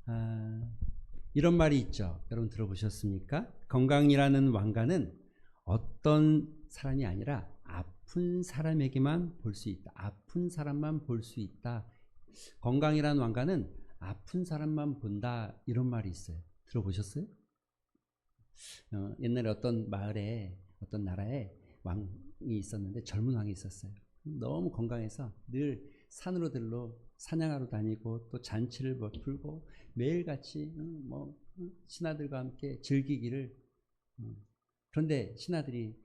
아, 이런 말이 있죠. 여러분 들어보셨습니까? 건강이라는 왕관은 어떤 사람이 아니라 아픈 사람에게만 볼 수 있다. 아픈 사람만 볼 수 있다. 건강이라는 왕관은 아픈 사람만 본다. 이런 말이 있어요. 들어보셨어요? 옛날에 어떤 마을에 어떤 나라에 왕이 있었는데 젊은 왕이 있었어요. 너무 건강해서 늘 산으로 들러 사냥하러 다니고 또 잔치를 풀고 매일같이 신하들과 함께 즐기기를. 그런데 신하들이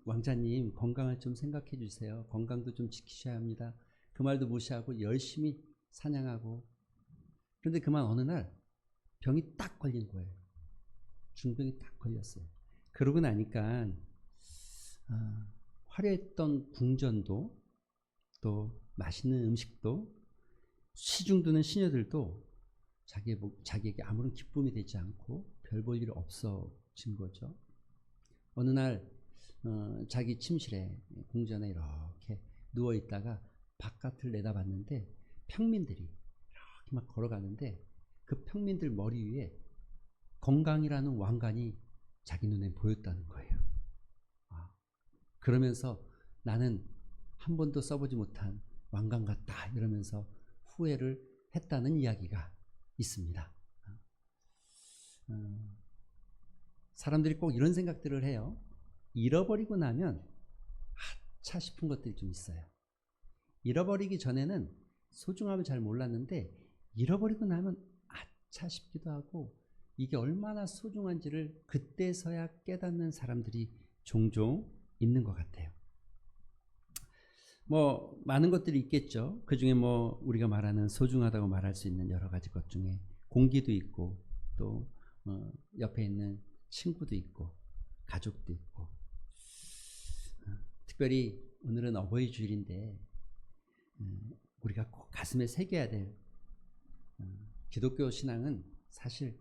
왕자님 건강을 좀 생각해 주세요. 건강도 좀 지키셔야 합니다. 그 말도 무시하고 열심히 사냥하고. 그런데 그만 어느 날 병이 딱 걸린 거예요. 중병이 딱 걸렸어요. 그러고 나니까 화려했던 궁전도 또 맛있는 음식도 시중 드는 시녀들도 자기에게 아무런 기쁨이 되지 않고 별 볼 일 없어진 거죠. 어느 날 자기 침실에 궁전에 이렇게 누워 있다가 바깥을 내다봤는데 평민들이 이렇게 막 걸어가는데 그 평민들 머리 위에 건강이라는 왕관이 자기 눈에 보였다는 거예요. 그러면서 나는 한 번도 써보지 못한 왕관 같다 이러면서 후회를 했다는 이야기가 있습니다. 사람들이 꼭 이런 생각들을 해요. 잃어버리고 나면 아차 싶은 것들이 좀 있어요. 잃어버리기 전에는 소중함을 잘 몰랐는데 잃어버리고 나면 아차 싶기도 하고 이게 얼마나 소중한지를 그때서야 깨닫는 사람들이 종종 있는 것 같아요. 많은 것들이 있겠죠. 그 중에 우리가 말하는 소중하다고 말할 수 있는 여러 가지 것 중에 공기도 있고 또 옆에 있는 친구도 있고 가족도 있고. 특별히 오늘은 어버이 주일인데 우리가 꼭 가슴에 새겨야 될 기독교 신앙은 사실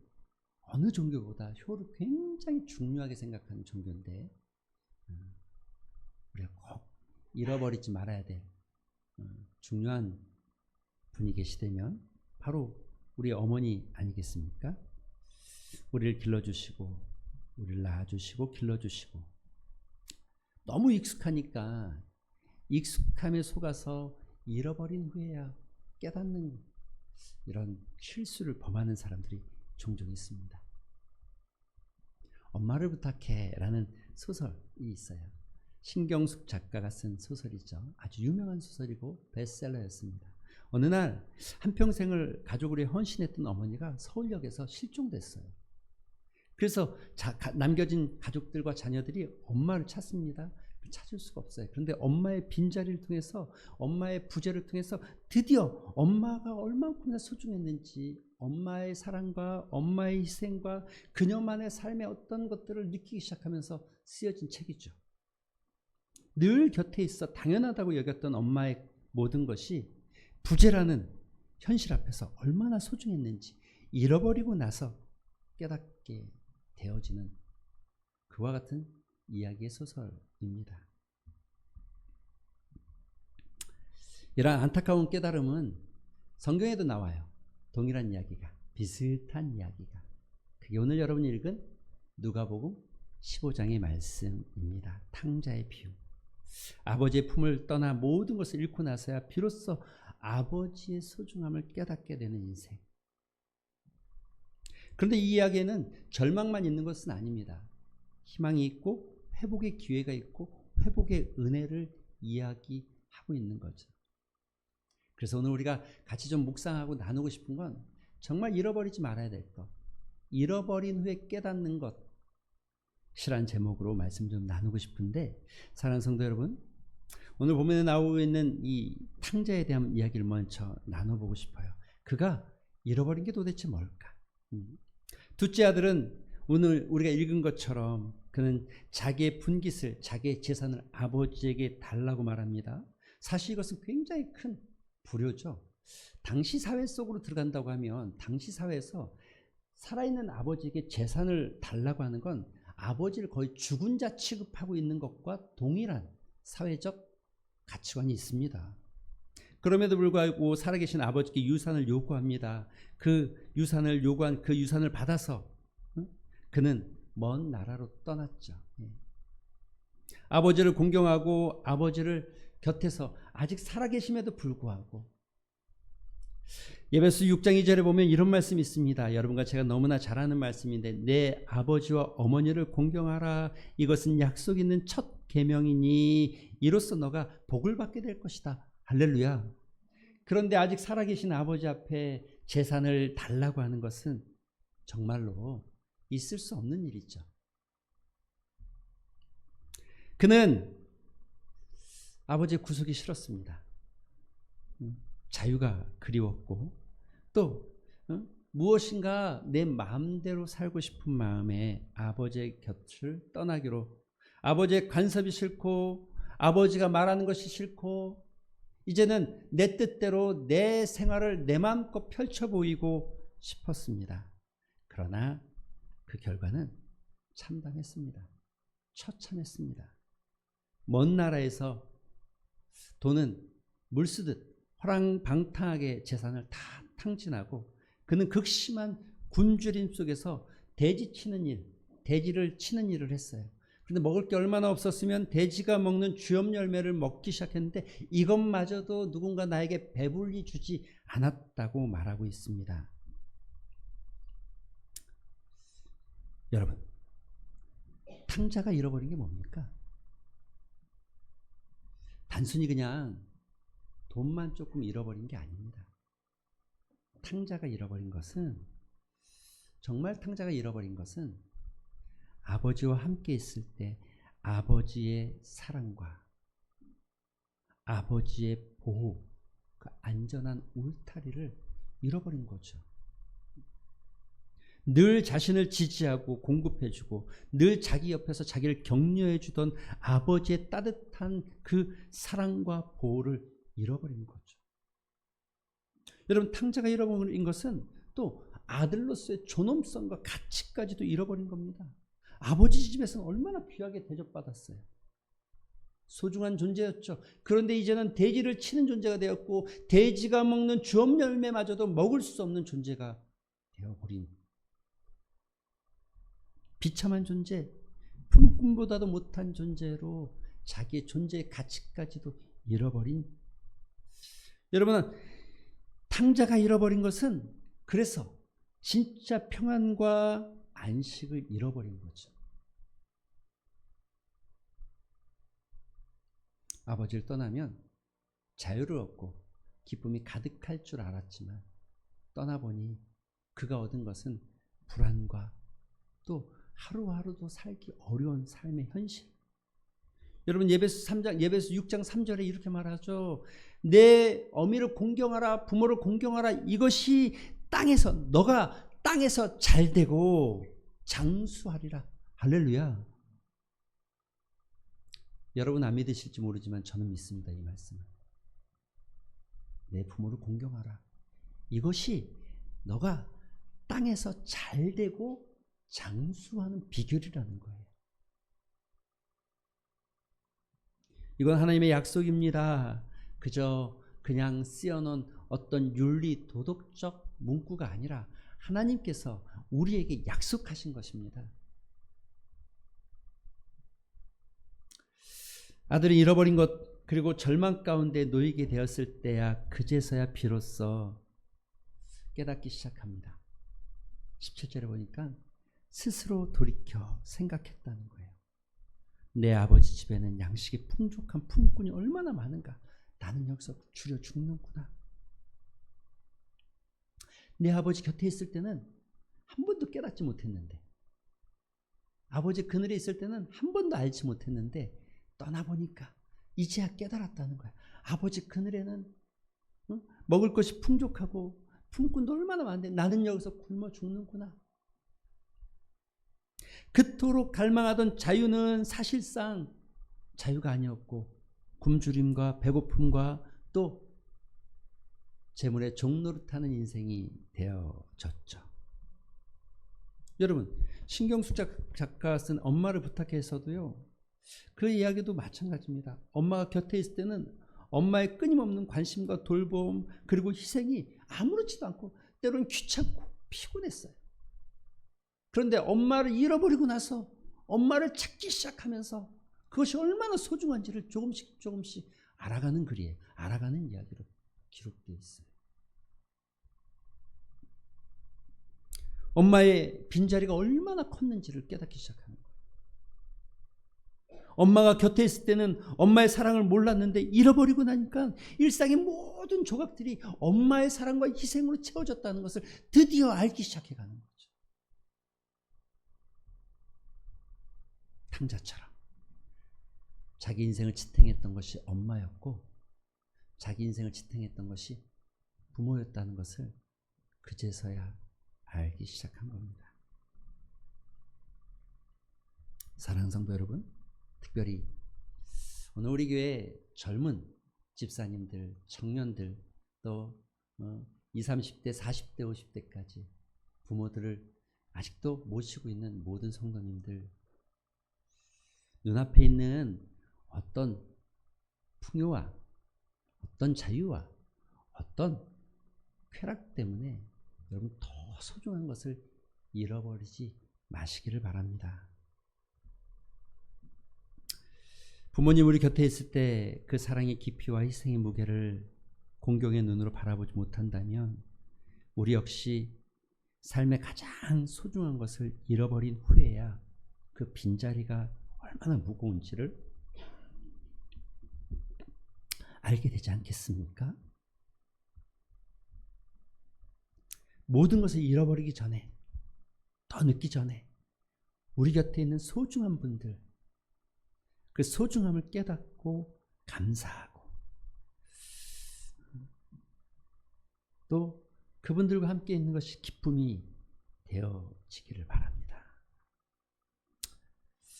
어느 종교보다 효를 굉장히 중요하게 생각하는 종교인데 우리가 꼭 잃어버리지 말아야 될 중요한 분이 계시다면 바로 우리 어머니 아니겠습니까? 우리를 길러주시고 우리를 낳아주시고 길러주시고 너무 익숙하니까 익숙함에 속아서 잃어버린 후에야 깨닫는 이런 실수를 범하는 사람들이 종종 있습니다. 엄마를 부탁해 라는 소설이 있어요. 신경숙 작가가 쓴 소설이죠. 아주 유명한 소설이고 베스트셀러였습니다. 어느 날 한평생을 가족을 위해 헌신했던 어머니가 서울역에서 실종됐어요. 그래서 남겨진 가족들과 자녀들이 엄마를 찾습니다. 찾을 수가 없어요. 그런데 엄마의 빈자리를 통해서 엄마의 부재를 통해서 드디어 엄마가 얼마큼이나 소중했는지 엄마의 사랑과 엄마의 희생과 그녀만의 삶의 어떤 것들을 느끼기 시작하면서 쓰여진 책이죠. 늘 곁에 있어 당연하다고 여겼던 엄마의 모든 것이 부재라는 현실 앞에서 얼마나 소중했는지 잃어버리고 나서 깨닫게 되어지는 그와 같은 이야기의 소설입니다. 이러한 안타까운 깨달음은 성경에도 나와요. 동일한 이야기가, 비슷한 이야기가. 그게 오늘 여러분이 읽은 누가복음 15장의 말씀입니다. 탕자의 비유. 아버지의 품을 떠나 모든 것을 잃고 나서야 비로소 아버지의 소중함을 깨닫게 되는 인생. 그런데 이 이야기에는 절망만 있는 것은 아닙니다. 희망이 있고 회복의 기회가 있고 회복의 은혜를 이야기하고 있는 거죠. 그래서 오늘 우리가 같이 좀 묵상하고 나누고 싶은 건 정말 잃어버리지 말아야 될 것, 잃어버린 후에 깨닫는 것이란 제목으로 말씀 좀 나누고 싶은데, 사랑하는 성도 여러분, 오늘 본문에 나오고 있는 이 탕자에 대한 이야기를 먼저 나눠보고 싶어요. 그가 잃어버린 게 도대체 뭘까? 둘째 아들은 오늘 우리가 읽은 것처럼 그는 자기의 분깃을, 자기의 재산을 아버지에게 달라고 말합니다. 사실 이것은 굉장히 큰 불효죠. 당시 사회 속으로 들어간다고 하면 당시 사회에서 살아있는 아버지에게 재산을 달라고 하는 건 아버지를 거의 죽은 자 취급하고 있는 것과 동일한 사회적 가치관이 있습니다. 그럼에도 불구하고 살아계신 아버지께 유산을 요구합니다. 그 유산을 요구한 그 유산을 받아서 그는 먼 나라로 떠났죠. 아버지를 공경하고 아버지를 곁에서 아직 살아계심에도 불구하고 에베소 6장 2절에 보면 이런 말씀이 있습니다. 여러분과 제가 너무나 잘 아는 말씀인데 내 아버지와 어머니를 공경하라. 이것은 약속 있는 첫 계명이니 이로써 너가 복을 받게 될 것이다. 할렐루야. 그런데 아직 살아계신 아버지 앞에 재산을 달라고 하는 것은 정말로 있을 수 없는 일이죠. 그는 아버지의 구속이 싫었습니다. 자유가 그리웠고 또 무엇인가 내 마음대로 살고 싶은 마음에 아버지의 곁을 떠나기로, 아버지의 간섭이 싫고 아버지가 말하는 것이 싫고 이제는 내 뜻대로 내 생활을 내 마음껏 펼쳐 보이고 싶었습니다. 그러나 그 결과는 참담했습니다. 처참했습니다. 먼 나라에서 돈은 물쓰듯 호랑방탕하게 재산을 다 탕진하고 그는 극심한 굶주림 속에서 돼지를 치는 일을 했어요. 그런데 먹을 게 얼마나 없었으면 돼지가 먹는 주엽 열매를 먹기 시작했는데 이것마저도 누군가 나에게 배불리 주지 않았다고 말하고 있습니다. 여러분, 탕자가 잃어버린 게 뭡니까? 단순히 그냥 돈만 조금 잃어버린 게 아닙니다. 탕자가 잃어버린 것은, 정말 탕자가 잃어버린 것은 아버지와 함께 있을 때 아버지의 사랑과 아버지의 보호, 그 안전한 울타리를 잃어버린 거죠. 늘 자신을 지지하고 공급해주고 늘 자기 옆에서 자기를 격려해주던 아버지의 따뜻한 그 사랑과 보호를 잃어버린 거죠. 여러분, 탕자가 잃어버린 것은 또 아들로서의 존엄성과 가치까지도 잃어버린 겁니다. 아버지 집에서는 얼마나 귀하게 대접받았어요. 소중한 존재였죠. 그런데 이제는 돼지를 치는 존재가 되었고 돼지가 먹는 주엽 열매마저도 먹을 수 없는 존재가 되어버린 비참한 존재, 품꾼보다도 못한 존재로 자기의 존재의 가치까지도 잃어버린, 여러분, 탕자가 잃어버린 것은 그래서 진짜 평안과 안식을 잃어버린 거죠. 아버지를 떠나면 자유를 얻고 기쁨이 가득할 줄 알았지만 떠나보니 그가 얻은 것은 불안과 또 하루하루도 살기 어려운 삶의 현실. 여러분, 예배소 6장 3절에 이렇게 말하죠. 내 어미를 공경하라, 부모를 공경하라. 이것이 너가 땅에서 잘되고 장수하리라. 할렐루야. 여러분 안 믿으실지 모르지만 저는 믿습니다. 이 말씀을. 내 부모를 공경하라. 이것이 너가 땅에서 잘되고 장수하는 비결이라는 거예요. 이건 하나님의 약속입니다. 그냥 쓰여놓은 어떤 윤리 도덕적 문구가 아니라 하나님께서 우리에게 약속하신 것입니다. 아들이 잃어버린 것 그리고 절망 가운데 놓이게 되었을 때야 그제서야 비로소 깨닫기 시작합니다. 17절에 보니까 스스로 돌이켜 생각했다는 거예요. 내 아버지 집에는 양식이 풍족한 품꾼이 얼마나 많은가. 나는 여기서 줄여 죽는구나. 내 아버지 곁에 있을 때는 한 번도 깨닫지 못했는데, 아버지 그늘에 있을 때는 한 번도 알지 못했는데 떠나보니까 이제야 깨달았다는 거야. 아버지 그늘에는 먹을 것이 풍족하고 품꾼도 얼마나 많은데 나는 여기서 굶어 죽는구나. 그토록 갈망하던 자유는 사실상 자유가 아니었고 굶주림과 배고픔과 또 재물의 종노릇하는 인생이 되어졌죠. 여러분, 신경숙 작가 쓴 엄마를 부탁해서도요, 그 이야기도 마찬가지입니다. 엄마가 곁에 있을 때는 엄마의 끊임없는 관심과 돌봄 그리고 희생이 아무렇지도 않고 때로는 귀찮고 피곤했어요. 그런데 엄마를 잃어버리고 나서 엄마를 찾기 시작하면서 그것이 얼마나 소중한지를 조금씩 알아가는 글이에요. 알아가는 이야기로 기록되어 있어요. 엄마의 빈자리가 얼마나 컸는지를 깨닫기 시작하는 거예요. 엄마가 곁에 있을 때는 엄마의 사랑을 몰랐는데 잃어버리고 나니까 일상의 모든 조각들이 엄마의 사랑과 희생으로 채워졌다는 것을 드디어 알기 시작해가는 거죠. 탕자처럼 자기 인생을 지탱했던 것이 엄마였고 자기 인생을 지탱했던 것이 부모였다는 것을 그제서야 알기 시작한 겁니다. 사랑하는 성도 여러분, 특별히 오늘 우리 교회 젊은 집사님들, 청년들, 또 20, 30대, 40대, 50대까지 부모들을 아직도 모시고 있는 모든 성도님들, 눈앞에 있는 어떤 풍요와 어떤 자유와 어떤 쾌락 때문에 여러분 더 소중한 것을 잃어버리지 마시기를 바랍니다. 부모님 우리 곁에 있을 때 그 사랑의 깊이와 희생의 무게를 공경의 눈으로 바라보지 못한다면 우리 역시 삶의 가장 소중한 것을 잃어버린 후에야 그 빈자리가 얼마나 무거운지를 알게 되지 않겠습니까? 모든 것을 잃어버리기 전에, 더 늦기 전에 우리 곁에 있는 소중한 분들, 그 소중함을 깨닫고 감사하고 또 그분들과 함께 있는 것이 기쁨이 되어지기를 바랍니다.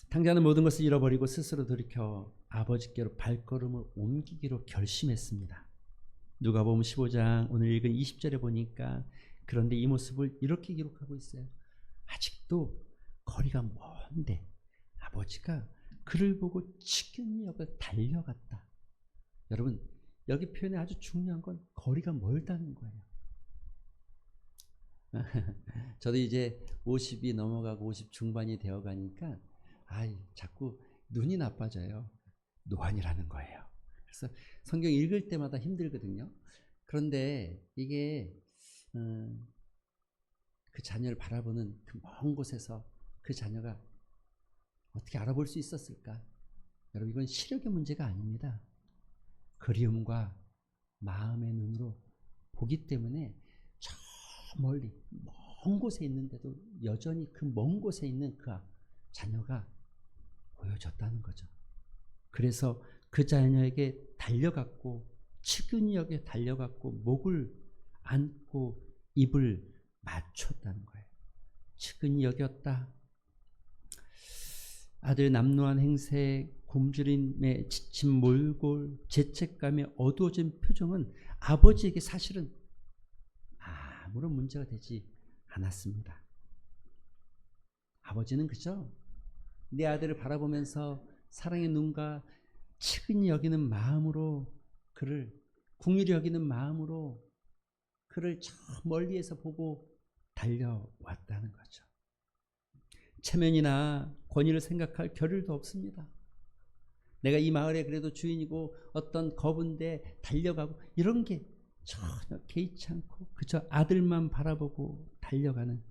탕자는 모든 것을 잃어버리고 스스로 돌이켜 아버지께로 발걸음을 옮기기로 결심했습니다. 누가복음 15장 오늘 읽은 20절에 보니까 그런데 이 모습을 이렇게 기록하고 있어요. 아직도 거리가 먼데 아버지가 그를 보고 치근히 여겨 달려갔다. 여러분 여기 표현에 아주 중요한 건 거리가 멀다는 거예요. 저도 이제 50이 넘어가고 50 중반이 되어 가니까 자꾸 눈이 나빠져요. 노안이라는 거예요. 그래서 성경 읽을 때마다 힘들거든요. 그런데 이게 그 자녀를 바라보는 그 먼 곳에서 그 자녀가 어떻게 알아볼 수 있었을까? 여러분 이건 시력의 문제가 아닙니다. 그리움과 마음의 눈으로 보기 때문에 저 멀리 먼 곳에 있는데도 여전히 그 먼 곳에 있는 그 자녀가 보여졌다는 거죠. 그래서 그 자녀에게 달려갔고 치근히 여겨 달려갔고 목을 안고 입을 맞췄다는 거예요. 치근히 여겼다. 아들 남루한 행세, 굶주림에 지친 몰골, 죄책감에 어두워진 표정은 아버지에게 사실은 아무런 문제가 되지 않았습니다. 아버지는 그저 내 아들을 바라보면서 사랑의 눈과 치근히 여기는 마음으로 그를 긍휼히 여기는 마음으로 그를 저 멀리에서 보고 달려왔다는 거죠. 체면이나 권위를 생각할 겨를도 없습니다. 내가 이 마을에 그래도 주인이고 어떤 거부인데 달려가고 이런 게 전혀 개의치 않고 그저 아들만 바라보고 달려가는,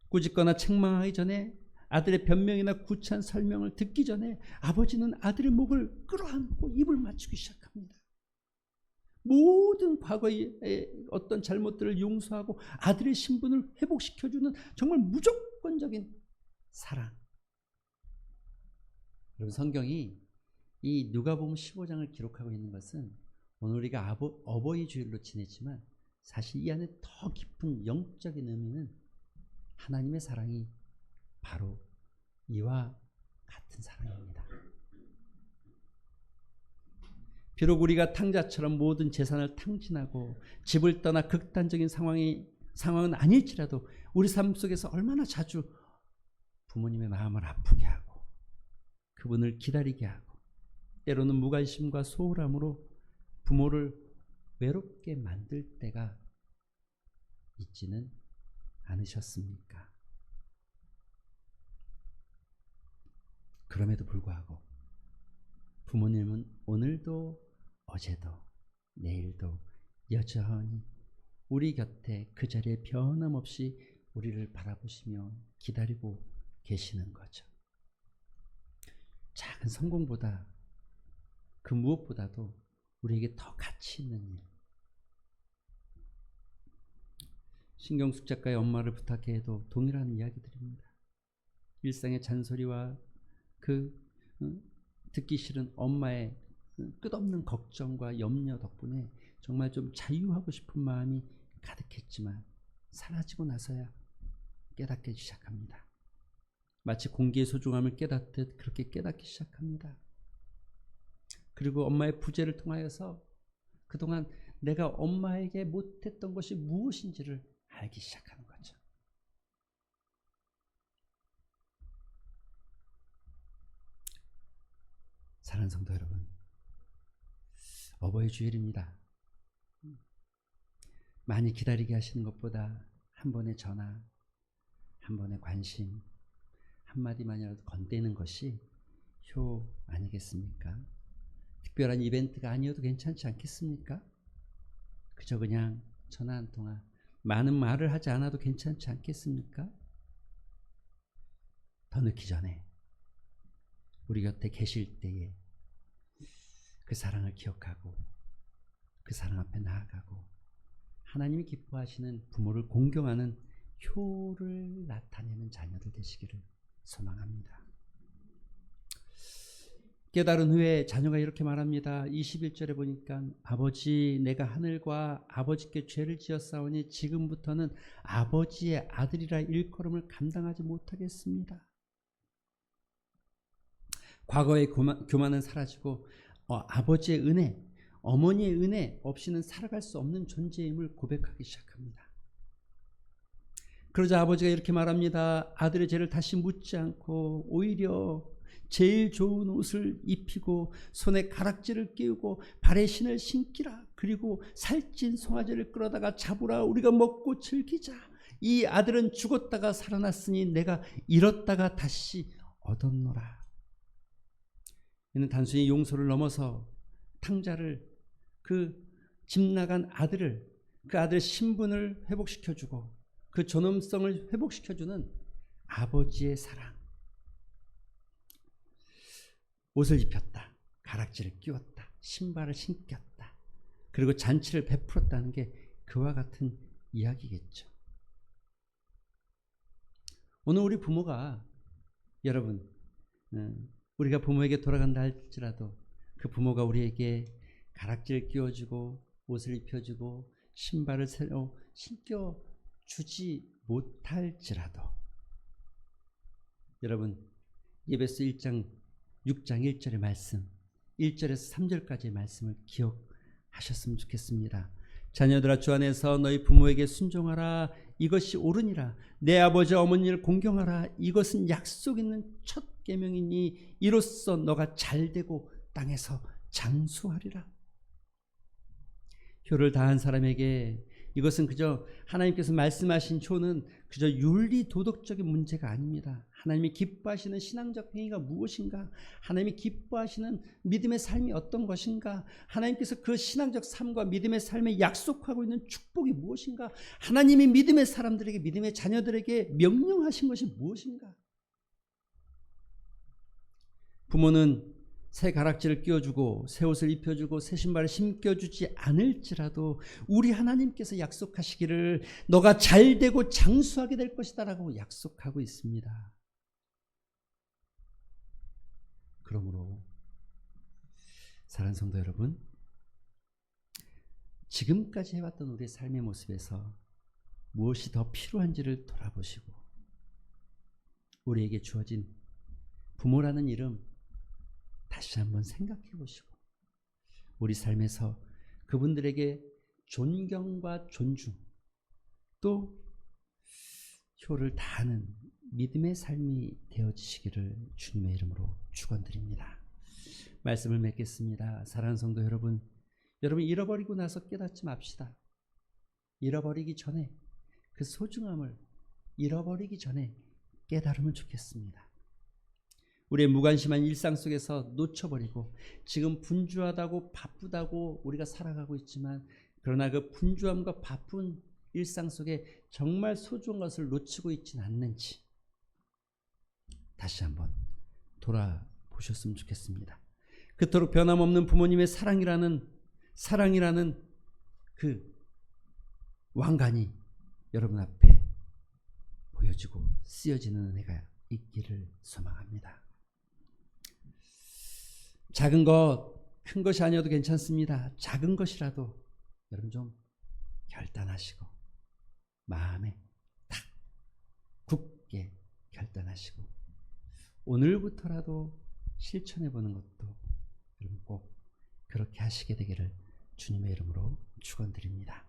꾸짖거나 책망하기 전에 아들의 변명이나 구차한 설명을 듣기 전에 아버지는 아들의 목을 끌어안고 입을 맞추기 시작합니다. 모든 과거의 어떤 잘못들을 용서하고 아들의 신분을 회복시켜주는 정말 무조건적인 사랑. 여러분 성경이 이 누가복음 15장을 기록하고 있는 것은 오늘 우리가 어버이 주일로 지냈지만 사실 이 안에 더 깊은 영적인 의미는 하나님의 사랑이 바로 이와 같은 사랑입니다. 비록 우리가 탕자처럼 모든 재산을 탕진하고 집을 떠나 극단적인 상황은 아닐지라도 우리 삶 속에서 얼마나 자주 부모님의 마음을 아프게 하고 그분을 기다리게 하고 때로는 무관심과 소홀함으로 부모를 외롭게 만들 때가 있지는 않으셨습니까? 그럼에도 불구하고 부모님은 오늘도 어제도 내일도 여전히 우리 곁에 그 자리에 변함없이 우리를 바라보시며 기다리고 계시는 거죠. 작은 성공보다 그 무엇보다도 우리에게 더 가치 있는 일. 신경숙 작가의 엄마를 부탁해 해도 동일한 이야기들입니다. 일상의 잔소리와 그 듣기 싫은 엄마의 끝없는 걱정과 염려 덕분에 정말 좀 자유하고 싶은 마음이 가득했지만 사라지고 나서야 깨닫기 시작합니다. 마치 공기의 소중함을 깨닫듯 그렇게 깨닫기 시작합니다. 그리고 엄마의 부재를 통하여서 그동안 내가 엄마에게 못했던 것이 무엇인지를 알기 시작하는 거죠. 사랑하는 성도 여러분, 어버이 주일입니다. 많이 기다리게 하시는 것보다 한 번의 전화, 한 번의 관심, 한마디만이라도 건네는 것이 효 아니겠습니까? 특별한 이벤트가 아니어도 괜찮지 않겠습니까? 그저 그냥 전화 한 통화, 많은 말을 하지 않아도 괜찮지 않겠습니까? 더 늦기 전에 우리 곁에 계실 때에 그 사랑을 기억하고 그 사랑 앞에 나아가고 하나님이 기뻐하시는 부모를 공경하는 효를 나타내는 자녀들 되시기를 소망합니다. 깨달은 후에 자녀가 이렇게 말합니다. 21절에 보니까 아버지, 내가 하늘과 아버지께 죄를 지었사오니 지금부터는 아버지의 아들이라 일컬음을 감당하지 못하겠습니다. 과거의 교만은 사라지고 아버지의 은혜, 어머니의 은혜 없이는 살아갈 수 없는 존재임을 고백하기 시작합니다. 그러자 아버지가 이렇게 말합니다. 아들의 죄를 다시 묻지 않고 오히려 제일 좋은 옷을 입히고 손에 가락지를 끼우고 발에 신을 신기라. 그리고 살찐 송아지를 끌어다가 잡으라. 우리가 먹고 즐기자. 이 아들은 죽었다가 살아났으니 내가 잃었다가 다시 얻었노라. 이는 단순히 용서를 넘어서 탕자를, 그 집 나간 아들을, 그 아들의 신분을 회복시켜주고 그 존엄성을 회복시켜주는 아버지의 사랑. 옷을 입혔다, 가락지를 끼웠다, 신발을 신겼다, 그리고 잔치를 베풀었다는 게 그와 같은 이야기겠죠. 오늘 우리 부모가, 여러분, 우리가 부모에게 돌아간다 할지라도 그 부모가 우리에게 가락지를 끼워주고 옷을 입혀주고 신발을 새로 신겨주지 못할지라도, 여러분, 예배서 1장 6장 1절의 말씀, 1절에서 3절까지의 말씀을 기억하셨으면 좋겠습니다. 자녀들아, 주 안에서 너희 부모에게 순종하라. 이것이 옳으니라. 내 아버지 어머니를 공경하라. 이것은 약속 있는 첫 계명이니 이로써 너가 잘되고 땅에서 장수하리라. 효를 다한 사람에게 이것은 그저 하나님께서 말씀하신 효는 그저 윤리 도덕적인 문제가 아닙니다. 하나님이 기뻐하시는 신앙적 행위가 무엇인가? 하나님이 기뻐하시는 믿음의 삶이 어떤 것인가? 하나님께서 그 신앙적 삶과 믿음의 삶에 약속하고 있는 축복이 무엇인가? 하나님이 믿음의 사람들에게, 믿음의 자녀들에게 명령하신 것이 무엇인가? 부모는 새 가락지를 끼워주고 새 옷을 입혀주고 새 신발을 신겨주지 않을지라도 우리 하나님께서 약속하시기를 너가 잘되고 장수하게 될 것이다 라고 약속하고 있습니다. 그러므로 사랑하는 성도 여러분, 지금까지 해왔던 우리의 삶의 모습에서 무엇이 더 필요한지를 돌아보시고 우리에게 주어진 부모라는 이름 다시 한번 생각해 보시고 우리 삶에서 그분들에게 존경과 존중, 또 효를 다하는 믿음의 삶이 되어지시기를 주님의 이름으로 축원드립니다. 말씀을 맺겠습니다. 사랑하는 성도 여러분, 여러분 잃어버리고 나서 깨닫지 맙시다. 잃어버리기 전에 그 소중함을 잃어버리기 전에 깨달으면 좋겠습니다. 우리의 무관심한 일상 속에서 놓쳐버리고 지금 분주하다고 바쁘다고 우리가 살아가고 있지만 그러나 그 분주함과 바쁜 일상 속에 정말 소중한 것을 놓치고 있지는 않는지 다시 한번 돌아보셨으면 좋겠습니다. 그토록 변함없는 부모님의 사랑이라는 그 왕관이 여러분 앞에 보여지고 쓰여지는 은혜가 있기를 소망합니다. 작은 것, 큰 것이 아니어도 괜찮습니다. 작은 것이라도 여러분 좀 결단하시고 마음에 딱 굳게 결단하시고 오늘부터라도 실천해보는 것도 여러분 꼭 그렇게 하시게 되기를 주님의 이름으로 축원드립니다.